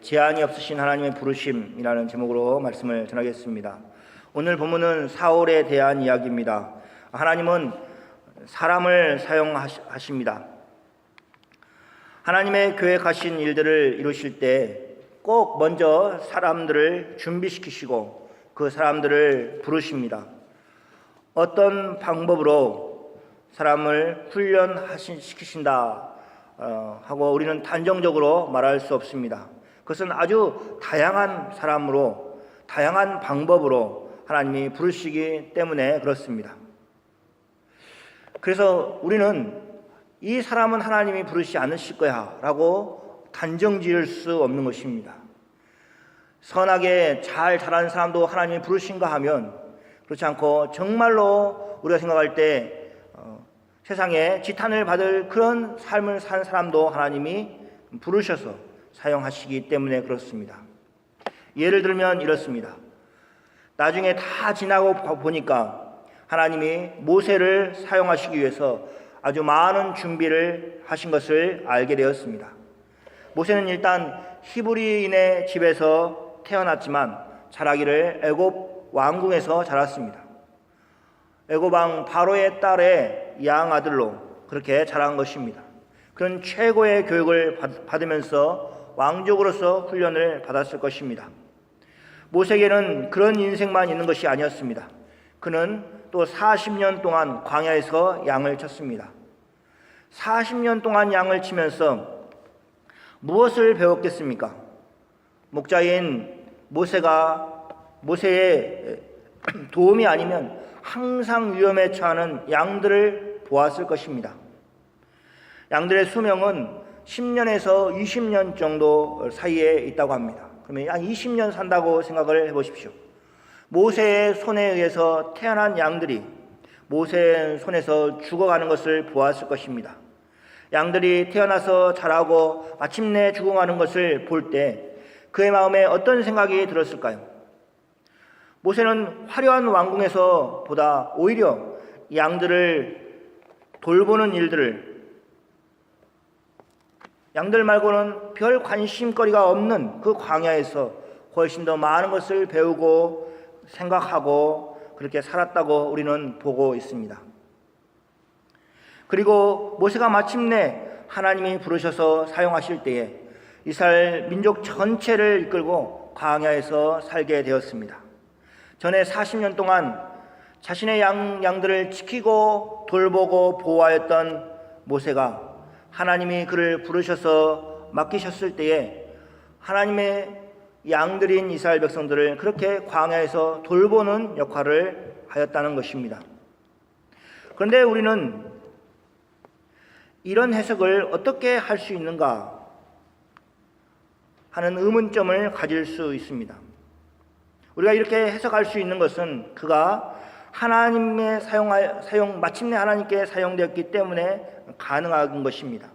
제한이 없으신 하나님의 부르심이라는 제목으로 말씀을 전하겠습니다. 오늘 본문은 사울에 대한 이야기입니다. 하나님은 사람을 사용하십니다. 하나님의 계획하신 일들을 이루실 때 꼭 먼저 사람들을 준비시키시고 그 사람들을 부르십니다. 어떤 방법으로 사람을 훈련시키신다 하고 우리는 단정적으로 말할 수 없습니다. 그것은 아주 다양한 사람으로, 다양한 방법으로 하나님이 부르시기 때문에 그렇습니다. 그래서 우리는 이 사람은 하나님이 부르시지 않으실 거야 라고 단정 지을 수 없는 것입니다. 선하게 잘 자라는 사람도 하나님이 부르신가 하면 그렇지 않고 정말로 우리가 생각할 때 세상에 지탄을 받을 그런 삶을 산 사람도 하나님이 부르셔서 사용하시기 때문에 그렇습니다. 예를 들면 이렇습니다. 나중에 다 지나고 보니까 하나님이 모세를 사용하시기 위해서 아주 많은 준비를 하신 것을 알게 되었습니다. 모세는 일단 히브리인의 집에서 태어났지만 자라기를 애굽 왕궁에서 자랐습니다. 애굽 왕 바로의 딸의 양아들로 그렇게 자란 것입니다. 그런 최고의 교육을 받으면서 왕족으로서 훈련을 받았을 것입니다. 모세에게는 그런 인생만 있는 것이 아니었습니다. 그는 또 40년 동안 광야에서 양을 쳤습니다. 40년 동안 양을 치면서 무엇을 배웠겠습니까? 목자인 모세의 도움이 아니면 항상 위험에 처하는 양들을 보았을 것입니다. 양들의 수명은 10년에서 20년 정도 사이에 있다고 합니다. 그러면 한 20년 산다고 생각을 해보십시오. 모세의 손에 의해서 태어난 양들이 모세의 손에서 죽어가는 것을 보았을 것입니다. 양들이 태어나서 자라고 마침내 죽어가는 것을 볼 때 그의 마음에 어떤 생각이 들었을까요? 모세는 화려한 왕궁에서 보다 오히려 양들을 돌보는 일들을, 양들 말고는 별 관심거리가 없는 그 광야에서 훨씬 더 많은 것을 배우고 생각하고 그렇게 살았다고 우리는 보고 있습니다. 그리고 모세가 마침내 하나님이 부르셔서 사용하실 때에 이스라엘 민족 전체를 이끌고 광야에서 살게 되었습니다. 전에 40년 동안 자신의 양들을 지키고 돌보고 보호하였던 모세가 하나님이 그를 부르셔서 맡기셨을 때에 하나님의 양들인 이스라엘 백성들을 그렇게 광야에서 돌보는 역할을 하였다는 것입니다. 그런데 우리는 이런 해석을 어떻게 할 수 있는가 하는 의문점을 가질 수 있습니다. 우리가 이렇게 해석할 수 있는 것은 그가 하나님의 마침내 하나님께 사용되었기 때문에 가능한 것입니다.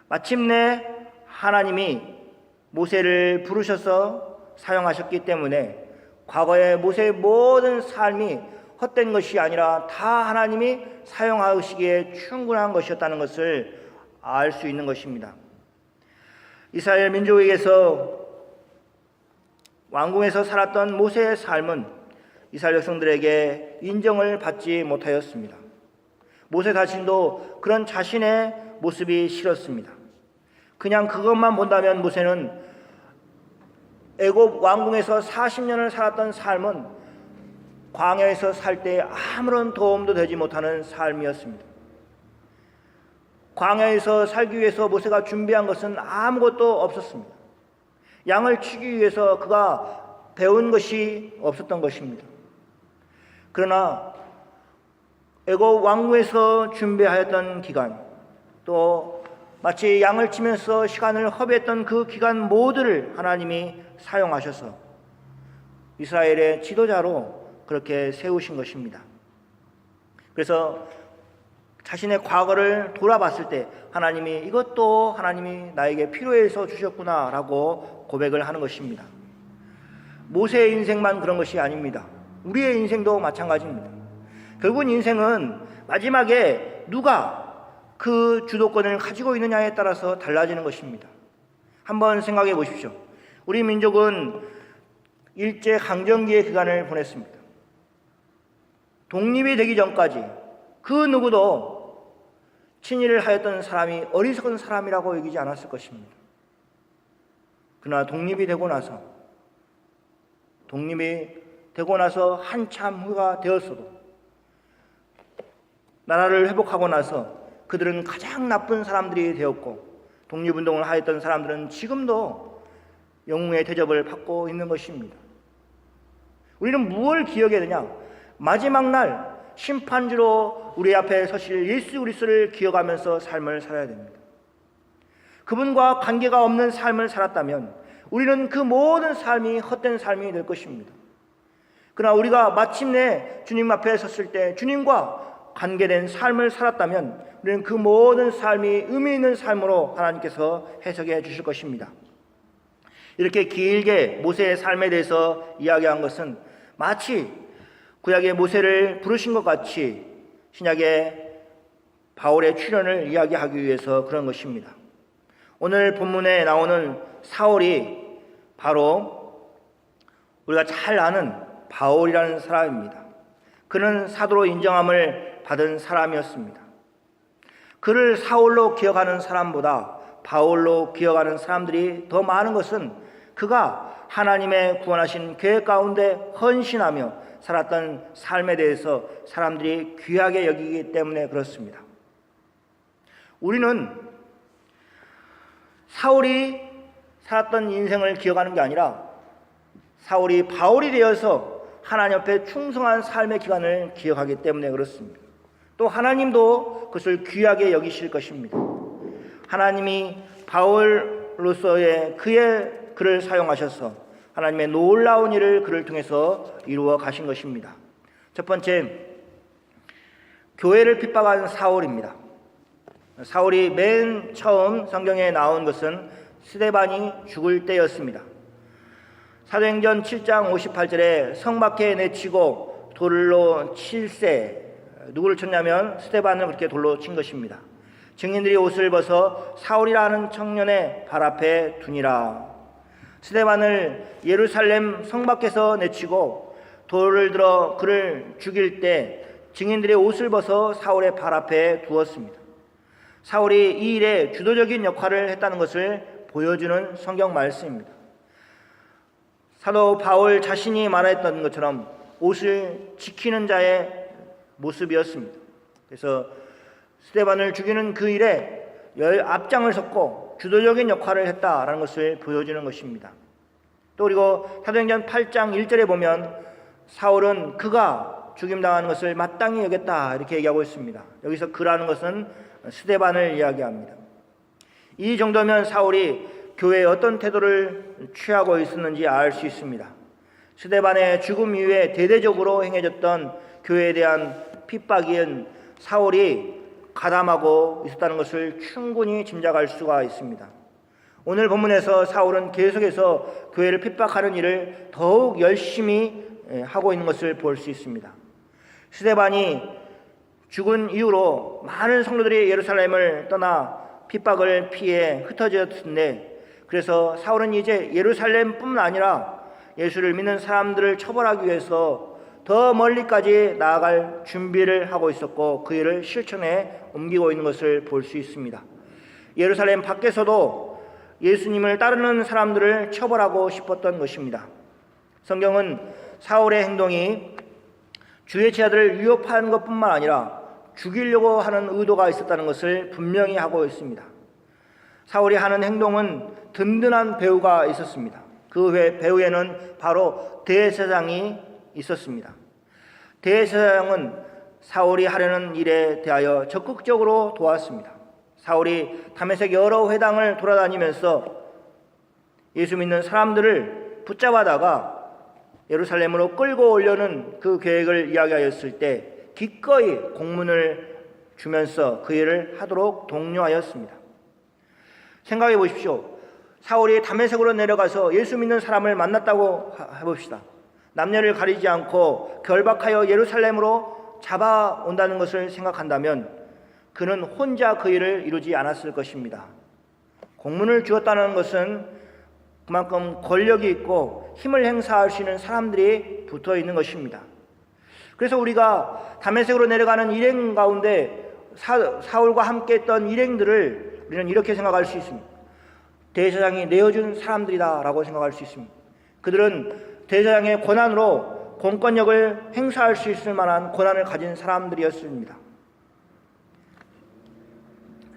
마침내 하나님이 모세를 부르셔서 사용하셨기 때문에 과거의 모세의 모든 삶이 헛된 것이 아니라 다 하나님이 사용하시기에 충분한 것이었다는 것을 알 수 있는 것입니다. 이스라엘 민족에게서 왕궁에서 살았던 모세의 삶은 이스라엘 백성들에게 인정을 받지 못하였습니다. 모세 자신도 그런 자신의 모습이 싫었습니다. 그냥 그것만 본다면 모세는 애굽 왕궁에서 40년을 살았던 삶은 광야에서 살 때 아무런 도움도 되지 못하는 삶이었습니다. 광야에서 살기 위해서 모세가 준비한 것은 아무것도 없었습니다. 양을 치기 위해서 그가 배운 것이 없었던 것입니다. 그러나 애굽 왕궁에서 준비하였던 기간, 또 마치 양을 치면서 시간을 허비했던 그 기간 모두를 하나님이 사용하셔서 이스라엘의 지도자로 그렇게 세우신 것입니다. 그래서 자신의 과거를 돌아봤을 때 하나님이 이것도 하나님이 나에게 필요해서 주셨구나 라고 고백을 하는 것입니다. 모세의 인생만 그런 것이 아닙니다. 우리의 인생도 마찬가지입니다. 결국은 인생은 마지막에 누가 그 주도권을 가지고 있느냐에 따라서 달라지는 것입니다. 한번 생각해 보십시오. 우리 민족은 일제 강점기의 기간을 보냈습니다. 독립이 되기 전까지 그 누구도 친일을 하였던 사람이 어리석은 사람이라고 여기지 않았을 것입니다. 그러나 독립이 되고 나서 한참 후가 되었어도 나라를 회복하고 나서 그들은 가장 나쁜 사람들이 되었고, 독립운동을 하였던 사람들은 지금도 영웅의 대접을 받고 있는 것입니다. 우리는 무엇을 기억해야 되냐? 마지막 날 심판주로 우리 앞에 서실 예수 그리스도를 기억하면서 삶을 살아야 됩니다. 그분과 관계가 없는 삶을 살았다면 우리는 그 모든 삶이 헛된 삶이 될 것입니다. 그러나 우리가 마침내 주님 앞에 섰을 때 주님과 관계된 삶을 살았다면 우리는 그 모든 삶이 의미 있는 삶으로 하나님께서 해석해 주실 것입니다. 이렇게 길게 모세의 삶에 대해서 이야기한 것은 마치 구약의 모세를 부르신 것 같이 신약의 바울의 출현을 이야기하기 위해서 그런 것입니다. 오늘 본문에 나오는 사울이 바로 우리가 잘 아는 바울이라는 사람입니다. 그는 사도로 인정함을 받은 사람이었습니다. 그를 사울로 기억하는 사람보다 바울로 기억하는 사람들이 더 많은 것은 그가 하나님의 구원하신 계획 가운데 헌신하며 살았던 삶에 대해서 사람들이 귀하게 여기기 때문에 그렇습니다. 우리는 사울이 살았던 인생을 기억하는 게 아니라 사울이 바울이 되어서 하나님 앞에 충성한 삶의 기간을 기억하기 때문에 그렇습니다. 또 하나님도 그것을 귀하게 여기실 것입니다. 하나님이 바울로서의 그를 사용하셔서 하나님의 놀라운 일을 그를 통해서 이루어 가신 것입니다. 첫 번째, 교회를 핍박한 사울입니다. 사울이 맨 처음 성경에 나온 것은 스데반이 죽을 때였습니다. 사도행전 7장 58절에 성 밖에 내치고 돌로 칠세, 누구를 쳤냐면 스데반을 그렇게 돌로 친 것입니다. 증인들이 옷을 벗어 사울이라는 청년의 발 앞에 두니라. 스데반을 예루살렘 성 밖에서 내치고 돌을 들어 그를 죽일 때 증인들의 옷을 벗어 사울의 발 앞에 두었습니다. 사울이 이 일에 주도적인 역할을 했다는 것을 보여주는 성경 말씀입니다. 사도 바울 자신이 말했던 것처럼 옷을 지키는 자의 모습이었습니다. 그래서 스데반을 죽이는 그 일에 앞장을 섰고 주도적인 역할을 했다라는 것을 보여주는 것입니다. 또 그리고 사도행전 8장 1절에 보면 사울은 그가 죽임당하는 것을 마땅히 여겼다 이렇게 얘기하고 있습니다. 여기서 그라는 것은 스데반을 이야기합니다. 이 정도면 사울이 교회에 어떤 태도를 취하고 있었는지 알 수 있습니다. 스데반의 죽음 이후에 대대적으로 행해졌던 교회에 대한 핍박인 사울이 가담하고 있었다는 것을 충분히 짐작할 수가 있습니다. 오늘 본문에서 사울은 계속해서 교회를 핍박하는 일을 더욱 열심히 하고 있는 것을 볼 수 있습니다. 스데반이 죽은 이후로 많은 성도들이 예루살렘을 떠나 핍박을 피해 흩어졌는데, 그래서 사울은 이제 예루살렘뿐만 아니라 예수를 믿는 사람들을 처벌하기 위해서 더 멀리까지 나아갈 준비를 하고 있었고 그 일을 실천에 옮기고 있는 것을 볼 수 있습니다. 예루살렘 밖에서도 예수님을 따르는 사람들을 처벌하고 싶었던 것입니다. 성경은 사울의 행동이 주의 제자들을 위협하는 것뿐만 아니라 죽이려고 하는 의도가 있었다는 것을 분명히 하고 있습니다. 사울이 하는 행동은 든든한 배후가 있었습니다. 그 배후에는 바로 대제사장이 있었습니다. 대제사장은 사울이 하려는 일에 대하여 적극적으로 도왔습니다. 사울이 다메섹 여러 회당을 돌아다니면서 예수 믿는 사람들을 붙잡아다가 예루살렘으로 끌고 오려는 그 계획을 이야기하였을 때 기꺼이 공문을 주면서 그 일을 하도록 독려하였습니다. 생각해 보십시오. 사울이 다메섹으로 내려가서 예수 믿는 사람을 만났다고 해봅시다. 남녀를 가리지 않고 결박하여 예루살렘으로 잡아온다는 것을 생각한다면 그는 혼자 그 일을 이루지 않았을 것입니다. 공문을 주었다는 것은 그만큼 권력이 있고 힘을 행사할 수 있는 사람들이 붙어 있는 것입니다. 그래서 우리가 다메섹으로 내려가는 일행 가운데 사울과 함께 했던 일행들을 우리는 이렇게 생각할 수 있습니다. 대제사장이 내어준 사람들이다 라고 생각할 수 있습니다. 그들은 대제사장의 권한으로 공권력을 행사할 수 있을 만한 권한을 가진 사람들이었습니다.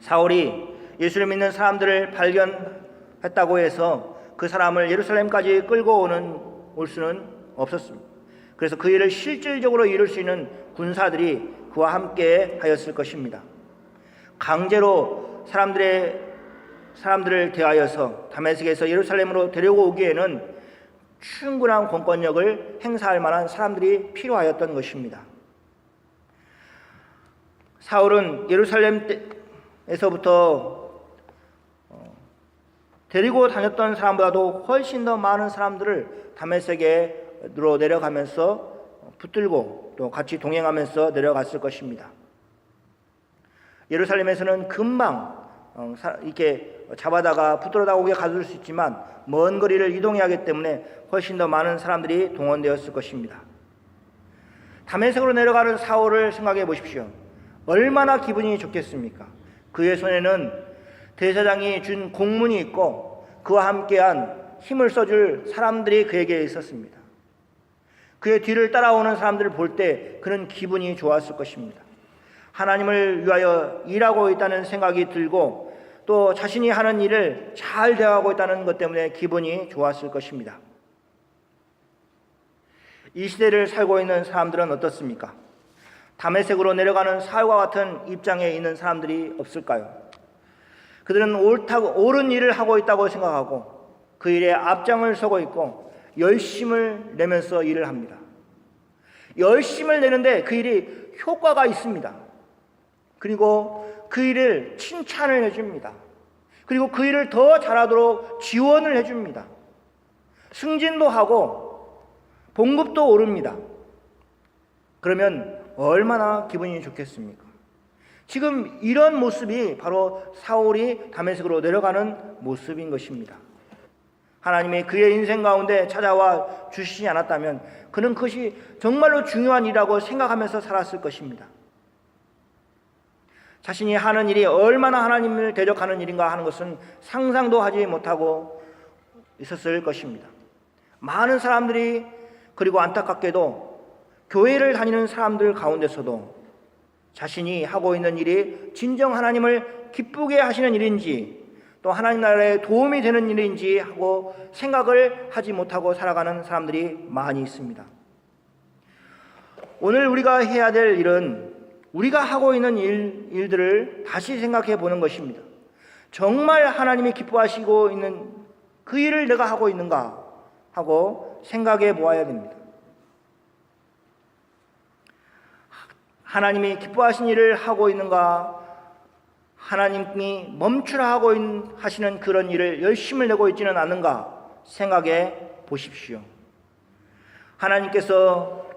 사울이 예수를 믿는 사람들을 발견했다고 해서 그 사람을 예루살렘까지 끌고 올 수는 없었습니다. 그래서 그 일을 실질적으로 이룰 수 있는 군사들이 그와 함께 하였을 것입니다. 강제로 사람들을 대하여서 다메섹에서 예루살렘으로 데리고 오기에는 충분한 공권력을 행사할 만한 사람들이 필요하였던 것입니다. 사울은 예루살렘에서부터 데리고 다녔던 사람보다도 훨씬 더 많은 사람들을 다메섹으로 내려가면서 붙들고 또 같이 동행하면서 내려갔을 것입니다. 예루살렘에서는 금방 이렇게 잡아다가 붙들어다 오게 가둘 수 있지만 먼 거리를 이동해야 하기 때문에 훨씬 더 많은 사람들이 동원되었을 것입니다. 다메섹으로 내려가는 사울을 생각해 보십시오. 얼마나 기분이 좋겠습니까? 그의 손에는 대제사장이 준 공문이 있고 그와 함께한 힘을 써줄 사람들이 그에게 있었습니다. 그의 뒤를 따라오는 사람들을 볼 때 그는 기분이 좋았을 것입니다. 하나님을 위하여 일하고 있다는 생각이 들고 또 자신이 하는 일을 잘 대하고 있다는 것 때문에 기분이 좋았을 것입니다. 이 시대를 살고 있는 사람들은 어떻습니까? 다메섹으로 내려가는 사울과 같은 입장에 있는 사람들이 없을까요? 그들은 옳은 일을 하고 있다고 생각하고 그 일에 앞장을 서고 있고 열심을 내면서 일을 합니다. 열심을 내는데 그 일이 효과가 있습니다. 그리고 그 일을 칭찬을 해줍니다. 그리고 그 일을 더 잘하도록 지원을 해줍니다. 승진도 하고 봉급도 오릅니다. 그러면 얼마나 기분이 좋겠습니까? 지금 이런 모습이 바로 사울이 다메섹으로 내려가는 모습인 것입니다. 하나님이 그의 인생 가운데 찾아와 주시지 않았다면 그는 그것이 정말로 중요한 일이라고 생각하면서 살았을 것입니다. 자신이 하는 일이 얼마나 하나님을 대적하는 일인가 하는 것은 상상도 하지 못하고 있었을 것입니다. 많은 사람들이 그리고 안타깝게도 교회를 다니는 사람들 가운데서도 자신이 하고 있는 일이 진정 하나님을 기쁘게 하시는 일인지 또 하나님 나라에 도움이 되는 일인지 하고 생각을 하지 못하고 살아가는 사람들이 많이 있습니다. 오늘 우리가 해야 될 일은 우리가 하고 있는 일들을 다시 생각해 보는 것입니다. 정말 하나님이 기뻐하시고 있는 그 일을 내가 하고 있는가 하고 생각해 보아야 됩니다. 하나님이 기뻐하신 일을 하고 있는가, 하나님이 멈추라 하고 하시는 그런 일을 열심을 내고 있지는 않은가 생각해 보십시오. 하나님께서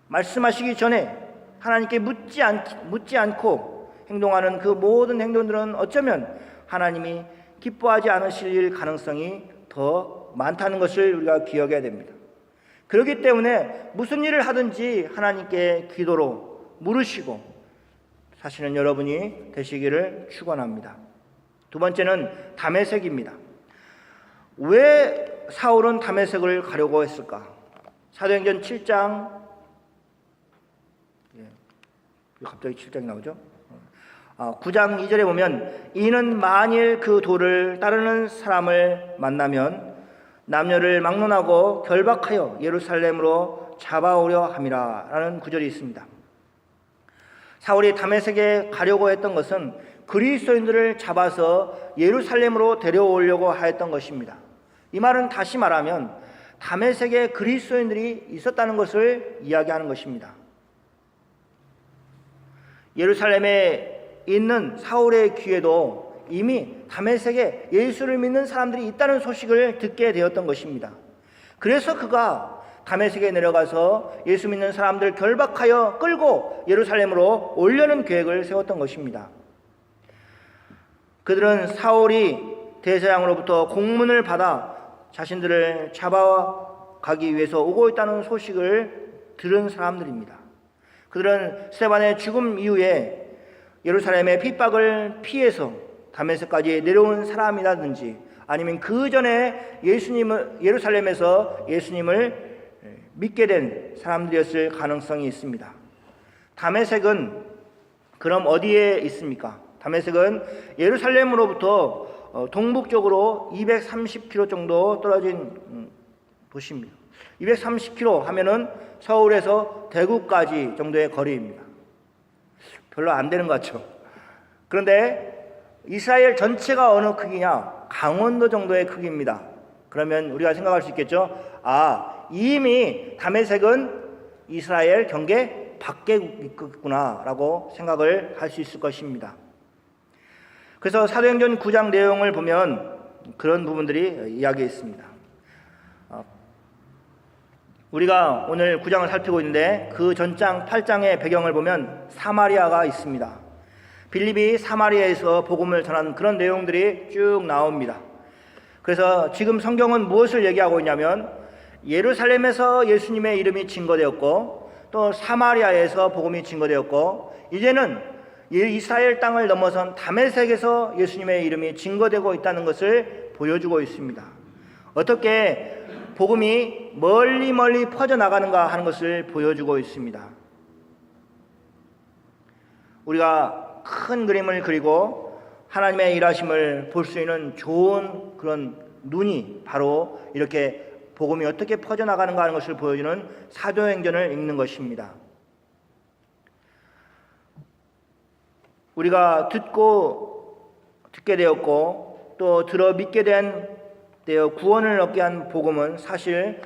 말씀하시기 전에 하나님께 묻지 않고 행동하는 그 모든 행동들은 어쩌면 하나님이 기뻐하지 않으실 일 가능성이 더 많다는 것을 우리가 기억해야 됩니다. 그렇기 때문에 무슨 일을 하든지 하나님께 기도로 물으시고 사실은 여러분이 되시기를 축원합니다. 두 번째는 다메섹입니다. 왜 사울은 다메섹을 가려고 했을까? 사도행전 7장 갑자기 7장이 나오죠? 9장 2절에 보면 이는 만일 그 도를 따르는 사람을 만나면 남녀를 막론하고 결박하여 예루살렘으로 잡아오려 함이라 라는 구절이 있습니다. 사울이 다메섹에 가려고 했던 것은 그리스도인들을 잡아서 예루살렘으로 데려오려고 하였던 것입니다. 이 말은 다시 말하면 다메섹에 그리스도인들이 있었다는 것을 이야기하는 것입니다. 예루살렘에 있는 사울의 귀에도 이미 다메섹에 예수를 믿는 사람들이 있다는 소식을 듣게 되었던 것입니다. 그래서 그가 다메섹에 내려가서 예수 믿는 사람들 결박하여 끌고 예루살렘으로 오려는 계획을 세웠던 것입니다. 그들은 사울이 대제사장으로부터 공문을 받아 자신들을 잡아가기 위해서 오고 있다는 소식을 들은 사람들입니다. 그들은 스데반의 죽음 이후에 예루살렘의 핍박을 피해서 다메섹까지 내려온 사람이라든지 아니면 그 전에 예루살렘에서 예수님을 믿게 된 사람들이었을 가능성이 있습니다. 다메섹은 그럼 어디에 있습니까? 다메섹은 예루살렘으로부터 동북쪽으로 230km 정도 떨어진 도시입니다. 230km 하면은 서울에서 대구까지 정도의 거리입니다. 별로 안 되는 것 같죠. 그런데 이스라엘 전체가 어느 크기냐? 강원도 정도의 크기입니다. 그러면 우리가 생각할 수 있겠죠. 이미 다메섹은 이스라엘 경계 밖에 있구나 라고 생각을 할 수 있을 것입니다. 그래서 사도행전 9장 내용을 보면 그런 부분들이 이야기해 있습니다. 우리가 오늘 9장을 살피고 있는데 그 전장 8장의 배경을 보면 사마리아가 있습니다. 빌립이 사마리아에서 복음을 전한 그런 내용들이 쭉 나옵니다. 그래서 지금 성경은 무엇을 얘기하고 있냐면 예루살렘에서 예수님의 이름이 증거되었고 또 사마리아에서 복음이 증거되었고 이제는 이스라엘 땅을 넘어선 다메섹에서 예수님의 이름이 증거되고 있다는 것을 보여주고 있습니다. 어떻게 복음이 멀리 퍼져나가는가 하는 것을 보여주고 있습니다. 우리가 큰 그림을 그리고 하나님의 일하심을 볼 수 있는 좋은 그런 눈이 바로 이렇게 복음이 어떻게 퍼져나가는가 하는 것을 보여주는 사도행전을 읽는 것입니다. 우리가 듣게 되었고 또 들어 믿게 되어 구원을 얻게 한 복음은 사실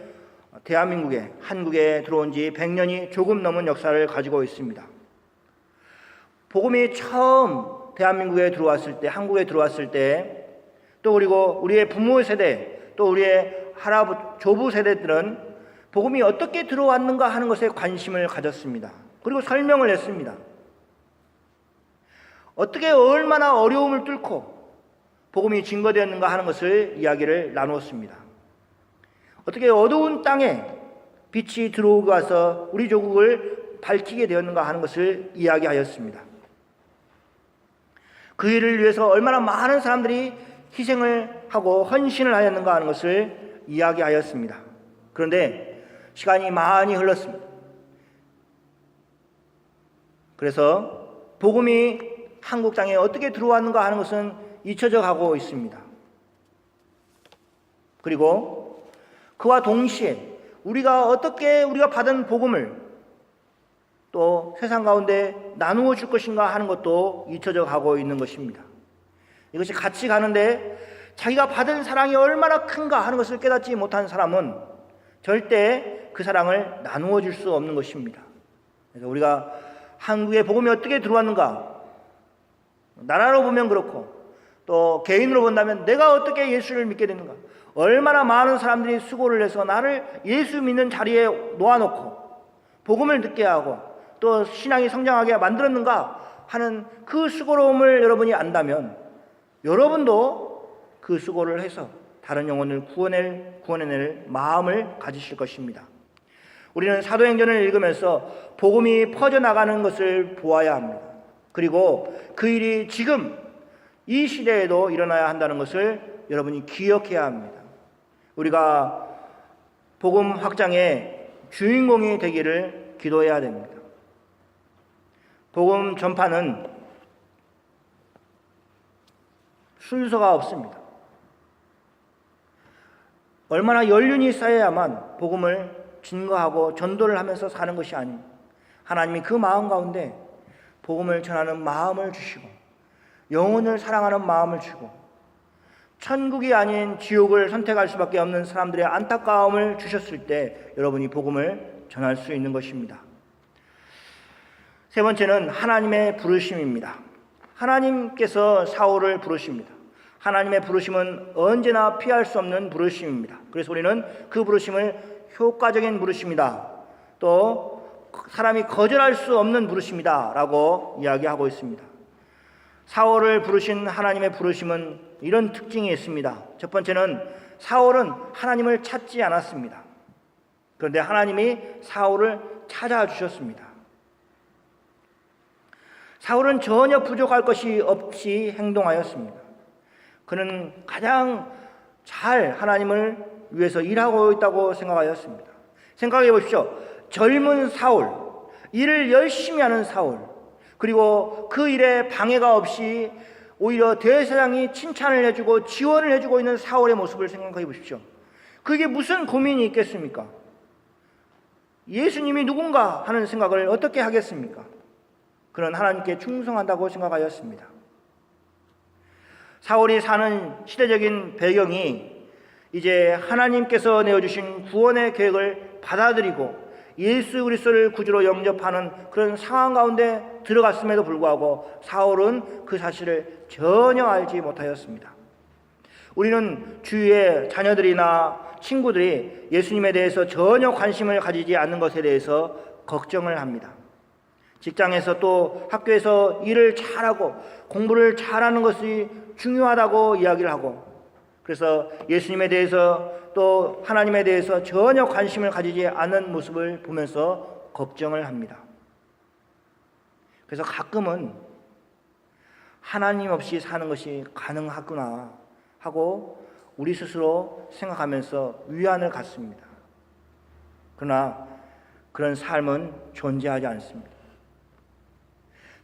대한민국에 한국에 들어온 지 100년이 조금 넘은 역사를 가지고 있습니다. 복음이 처음 대한민국에 들어왔을 때, 한국에 들어왔을 때 또 그리고 우리의 부모 세대 또 우리의 조부 세대들은 복음이 어떻게 들어왔는가 하는 것에 관심을 가졌습니다. 그리고 설명을 했습니다. 어떻게 얼마나 어려움을 뚫고 복음이 증거되었는가 하는 것을 이야기를 나누었습니다. 어떻게 어두운 땅에 빛이 들어오고 와서 우리 조국을 밝히게 되었는가 하는 것을 이야기하였습니다. 그 일을 위해서 얼마나 많은 사람들이 희생을 하고 헌신을 하였는가 하는 것을 이야기하였습니다. 그런데 시간이 많이 흘렀습니다. 그래서 복음이 한국 땅에 어떻게 들어왔는가 하는 것은 잊혀져 가고 있습니다. 그리고 그와 동시에 우리가 받은 복음을 또 세상 가운데 나누어 줄 것인가 하는 것도 잊혀져 가고 있는 것입니다. 이것이 같이 가는데 자기가 받은 사랑이 얼마나 큰가 하는 것을 깨닫지 못한 사람은 절대 그 사랑을 나누어 줄 수 없는 것입니다. 그래서 우리가 한국에 복음이 어떻게 들어왔는가, 나라로 보면 그렇고 또 개인으로 본다면 내가 어떻게 예수를 믿게 됐는가, 얼마나 많은 사람들이 수고를 해서 나를 예수 믿는 자리에 놓아놓고 복음을 듣게 하고 또 신앙이 성장하게 만들었는가 하는 그 수고로움을 여러분이 안다면 여러분도 그 수고를 해서 다른 영혼을 구원해낼 마음을 가지실 것입니다. 우리는 사도행전을 읽으면서 복음이 퍼져나가는 것을 보아야 합니다. 그리고 그 일이 지금 이 시대에도 일어나야 한다는 것을 여러분이 기억해야 합니다. 우리가 복음 확장의 주인공이 되기를 기도해야 됩니다. 복음 전파는 순서가 없습니다. 얼마나 연륜이 쌓여야만 복음을 증거하고 전도를 하면서 사는 것이 아닙니다. 하나님이 그 마음 가운데 복음을 전하는 마음을 주시고 영혼을 사랑하는 마음을 주고 천국이 아닌 지옥을 선택할 수밖에 없는 사람들의 안타까움을 주셨을 때 여러분이 복음을 전할 수 있는 것입니다. 세 번째는 하나님의 부르심입니다. 하나님께서 사울을 부르십니다. 하나님의 부르심은 언제나 피할 수 없는 부르심입니다. 그래서 우리는 그 부르심을 효과적인 부르심이다, 또 사람이 거절할 수 없는 부르심이다 라고 이야기하고 있습니다. 사울을 부르신 하나님의 부르심은 이런 특징이 있습니다. 첫 번째는 사울은 하나님을 찾지 않았습니다. 그런데 하나님이 사울을 찾아주셨습니다. 사울은 전혀 부족할 것이 없이 행동하였습니다. 그는 가장 잘 하나님을 위해서 일하고 있다고 생각하였습니다. 생각해 보십시오. 젊은 사울, 일을 열심히 하는 사울, 그리고 그 일에 방해가 없이 오히려 대제사장이 칭찬을 해주고 지원을 해주고 있는 사울의 모습을 생각해 보십시오. 그게 무슨 고민이 있겠습니까? 예수님이 누군가 하는 생각을 어떻게 하겠습니까? 그는 하나님께 충성한다고 생각하였습니다. 사울이 사는 시대적인 배경이 이제 하나님께서 내어주신 구원의 계획을 받아들이고 예수 그리스도를 구주로 영접하는 그런 상황 가운데 들어갔음에도 불구하고 사울은 그 사실을 전혀 알지 못하였습니다. 우리는 주위의 자녀들이나 친구들이 예수님에 대해서 전혀 관심을 가지지 않는 것에 대해서 걱정을 합니다. 직장에서 또 학교에서 일을 잘하고 공부를 잘하는 것이 중요하다고 이야기를 하고, 그래서 예수님에 대해서 또 하나님에 대해서 전혀 관심을 가지지 않는 모습을 보면서 걱정을 합니다. 그래서 가끔은 하나님 없이 사는 것이 가능하구나 하고 우리 스스로 생각하면서 위안을 갖습니다. 그러나 그런 삶은 존재하지 않습니다.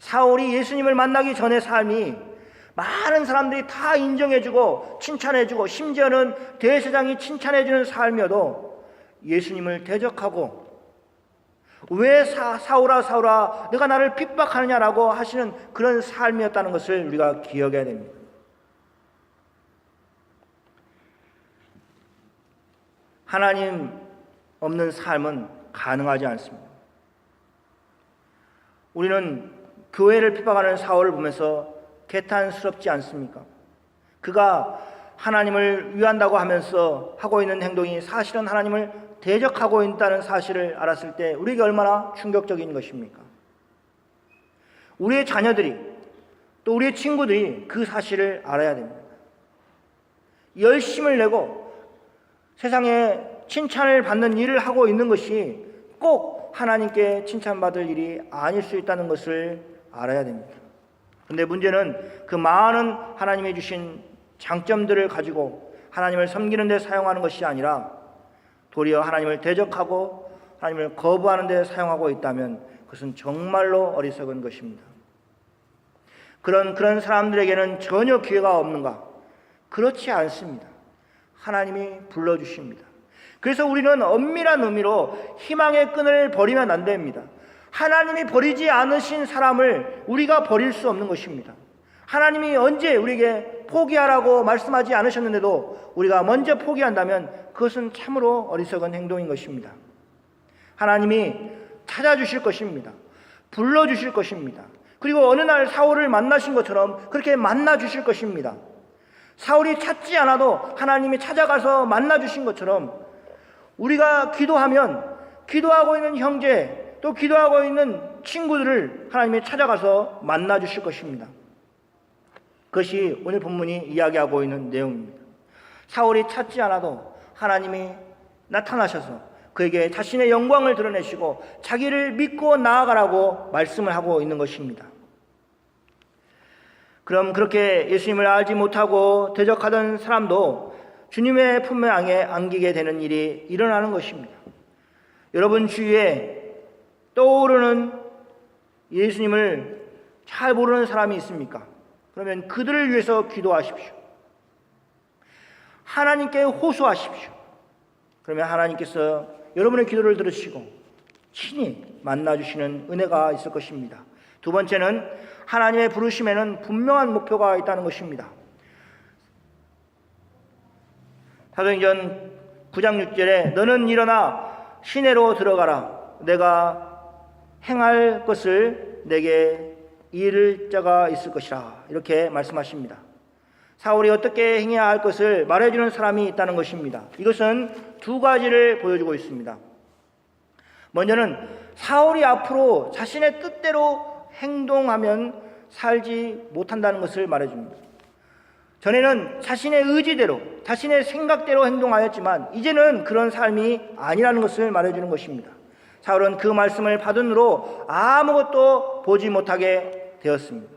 사울이 예수님을 만나기 전의 삶이 많은 사람들이 다 인정해주고 칭찬해주고 심지어는 대제사장이 칭찬해주는 삶이어도 예수님을 대적하고 왜 사울아 사울아 내가 나를 핍박하느냐라고 하시는 그런 삶이었다는 것을 우리가 기억해야 됩니다. 하나님 없는 삶은 가능하지 않습니다. 우리는 교회를 핍박하는 사울을 보면서 개탄스럽지 않습니까? 그가 하나님을 위한다고 하면서 하고 있는 행동이 사실은 하나님을 대적하고 있다는 사실을 알았을 때 우리에게 얼마나 충격적인 것입니까? 우리의 자녀들이 또 우리의 친구들이 그 사실을 알아야 됩니다. 열심을 내고 세상에 칭찬을 받는 일을 하고 있는 것이 꼭 하나님께 칭찬받을 일이 아닐 수 있다는 것을 알아야 됩니다. 그런데 문제는 그 많은 하나님이 주신 장점들을 가지고 하나님을 섬기는 데 사용하는 것이 아니라 도리어 하나님을 대적하고 하나님을 거부하는 데 사용하고 있다면 그것은 정말로 어리석은 것입니다. 그런 사람들에게는 전혀 기회가 없는가? 그렇지 않습니다. 하나님이 불러주십니다. 그래서 우리는 엄밀한 의미로 희망의 끈을 버리면 안 됩니다. 하나님이 버리지 않으신 사람을 우리가 버릴 수 없는 것입니다. 하나님이 언제 우리에게 포기하라고 말씀하지 않으셨는데도 우리가 먼저 포기한다면 그것은 참으로 어리석은 행동인 것입니다. 하나님이 찾아주실 것입니다. 불러주실 것입니다. 그리고 어느 날 사울을 만나신 것처럼 그렇게 만나주실 것입니다. 사울이 찾지 않아도 하나님이 찾아가서 만나주신 것처럼 우리가 기도하면 기도하고 있는 형제 또 기도하고 있는 친구들을 하나님이 찾아가서 만나주실 것입니다. 그것이 오늘 본문이 이야기하고 있는 내용입니다. 사울이 찾지 않아도 하나님이 나타나셔서 그에게 자신의 영광을 드러내시고 자기를 믿고 나아가라고 말씀을 하고 있는 것입니다. 그럼 그렇게 예수님을 알지 못하고 대적하던 사람도 주님의 품에 안기게 되는 일이 일어나는 것입니다. 여러분 주위에 떠오르는 예수님을 잘 모르는 사람이 있습니까? 그러면 그들을 위해서 기도하십시오. 하나님께 호소하십시오. 그러면 하나님께서 여러분의 기도를 들으시고 친히 만나주시는 은혜가 있을 것입니다. 두 번째는 하나님의 부르심에는 분명한 목표가 있다는 것입니다. 사도행전 9장 6절에 너는 일어나 시내로 들어가라. 내가 행할 것을 내게 이를 자가 있을 것이라. 이렇게 말씀하십니다. 사울이 어떻게 행해야 할 것을 말해주는 사람이 있다는 것입니다. 이것은 두 가지를 보여주고 있습니다. 먼저는 사울이 앞으로 자신의 뜻대로 행동하면 살지 못한다는 것을 말해줍니다. 전에는 자신의 의지대로, 자신의 생각대로 행동하였지만 이제는 그런 삶이 아니라는 것을 말해주는 것입니다. 사울은 그 말씀을 받은 후로 아무것도 보지 못하게 되었습니다.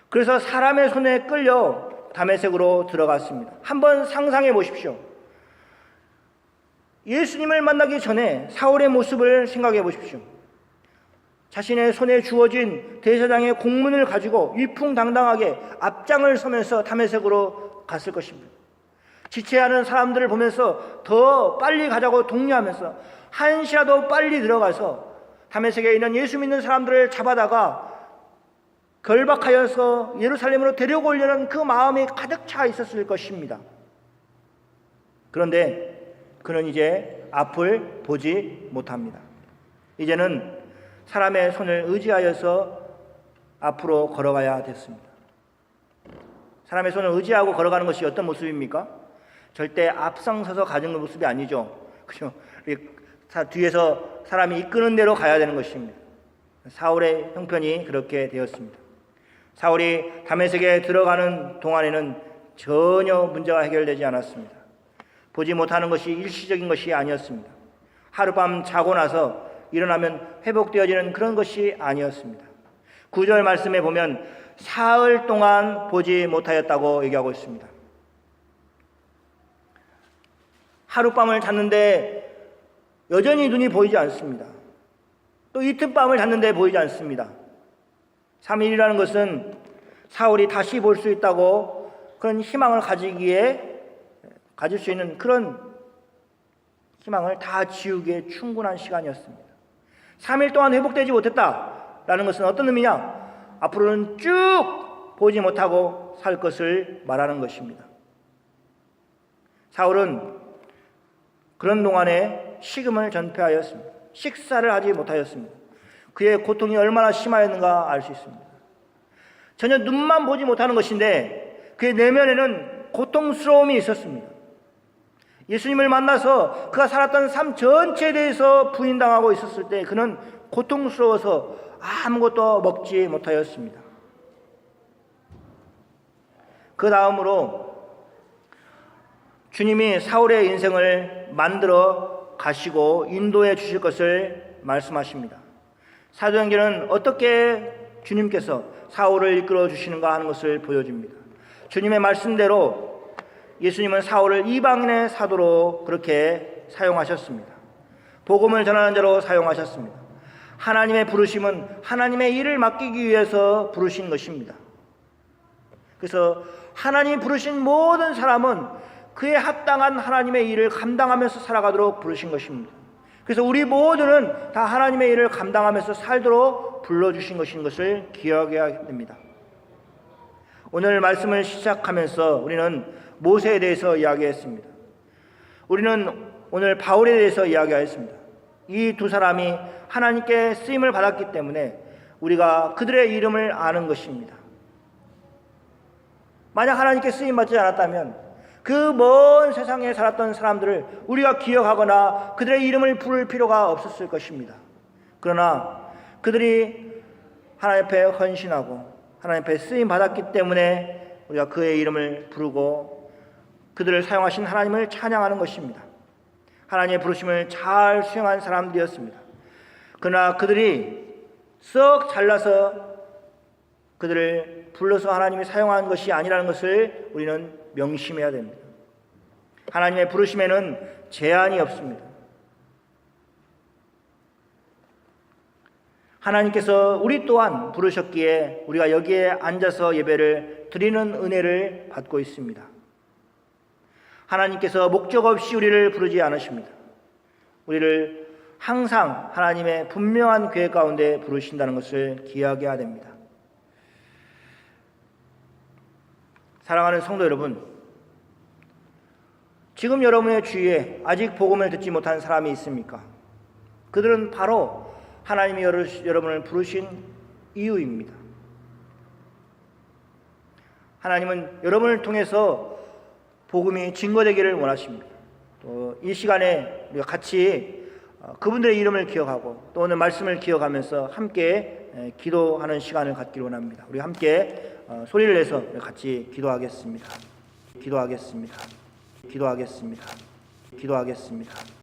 그래서 사람의 손에 끌려 다메섹으로 들어갔습니다. 한번 상상해 보십시오. 예수님을 만나기 전에 사울의 모습을 생각해 보십시오. 자신의 손에 주어진 대제사장의 공문을 가지고 위풍당당하게 앞장을 서면서 다메섹으로 갔을 것입니다. 지체하는 사람들을 보면서 더 빨리 가자고 독려하면서 한시라도 빨리 들어가서 다메섹에 있는 예수 믿는 사람들을 잡아다가 결박하여서 예루살렘으로 데려오려는 그 마음이 가득 차 있었을 것입니다. 그런데 그는 이제 앞을 보지 못합니다. 이제는 사람의 손을 의지하여서 앞으로 걸어가야 됐습니다. 사람의 손을 의지하고 걸어가는 것이 어떤 모습입니까? 절대 앞장서서 가는 모습이 아니죠. 그죠? 뒤에서 사람이 이끄는 대로 가야 되는 것입니다. 사울의 형편이 그렇게 되었습니다. 사울이 다메섹에 들어가는 동안에는 전혀 문제가 해결되지 않았습니다. 보지 못하는 것이 일시적인 것이 아니었습니다. 하룻밤 자고 나서 일어나면 회복되어지는 그런 것이 아니었습니다. 9절 말씀에 보면 사흘 동안 보지 못하였다고 얘기하고 있습니다. 하룻밤을 잤는데 여전히 눈이 보이지 않습니다. 또 이틀 밤을 잤는데 보이지 않습니다. 3일이라는 것은 사울이 다시 볼 수 있다고 그런 희망을 가질 수 있는 그런 희망을 다 지우기에 충분한 시간이었습니다. 3일 동안 회복되지 못했다라는 것은 어떤 의미냐? 앞으로는 쭉 보지 못하고 살 것을 말하는 것입니다. 사울은 그런 동안에 식음을 전폐하였습니다. 식사를 하지 못하였습니다. 그의 고통이 얼마나 심하였는가 알 수 있습니다. 전혀 눈만 보지 못하는 것인데 그의 내면에는 고통스러움이 있었습니다. 예수님을 만나서 그가 살았던 삶 전체에 대해서 부인당하고 있었을 때 그는 고통스러워서 아무것도 먹지 못하였습니다. 그 다음으로 주님이 사울의 인생을 만들어 가시고 인도해 주실 것을 말씀하십니다. 사도행전은 어떻게 주님께서 사울을 이끌어 주시는가 하는 것을 보여줍니다. 주님의 말씀대로 예수님은 사울을 이방인의 사도로 그렇게 사용하셨습니다. 복음을 전하는 자로 사용하셨습니다. 하나님의 부르심은 하나님의 일을 맡기기 위해서 부르신 것입니다. 그래서 하나님이 부르신 모든 사람은 그에 합당한 하나님의 일을 감당하면서 살아가도록 부르신 것입니다. 그래서 우리 모두는 다 하나님의 일을 감당하면서 살도록 불러주신 것인 것을 기억해야 됩니다. 오늘 말씀을 시작하면서 우리는 모세에 대해서 이야기했습니다. 우리는 오늘 바울에 대해서 이야기하였습니다. 이 두 사람이 하나님께 쓰임을 받았기 때문에 우리가 그들의 이름을 아는 것입니다. 만약 하나님께 쓰임 받지 않았다면 그 먼 세상에 살았던 사람들을 우리가 기억하거나 그들의 이름을 부를 필요가 없었을 것입니다. 그러나 그들이 하나님 앞에 헌신하고 하나님 앞에 쓰임 받았기 때문에 우리가 그의 이름을 부르고 그들을 사용하신 하나님을 찬양하는 것입니다. 하나님의 부르심을 잘 수행한 사람들이었습니다. 그러나 그들이 썩 잘나서 그들을 불러서 하나님이 사용한 것이 아니라는 것을 우리는 명심해야 됩니다. 하나님의 부르심에는 제한이 없습니다. 하나님께서 우리 또한 부르셨기에 우리가 여기에 앉아서 예배를 드리는 은혜를 받고 있습니다. 하나님께서 목적 없이 우리를 부르지 않으십니다. 우리를 항상 하나님의 분명한 계획 가운데 부르신다는 것을 기억해야 됩니다. 사랑하는 성도 여러분, 지금 여러분의 주위에 아직 복음을 듣지 못한 사람이 있습니까? 그들은 바로 하나님이 여러분을 부르신 이유입니다. 하나님은 여러분을 통해서 복음이 증거되기를 원하십니다. 또 이 시간에 우리가 같이 그분들의 이름을 기억하고 또 오늘 말씀을 기억하면서 함께 기도하는 시간을 갖기를 원합니다. 우리 함께 소리를 내서 같이 기도하겠습니다. 기도하겠습니다. 기도하겠습니다. 기도하겠습니다.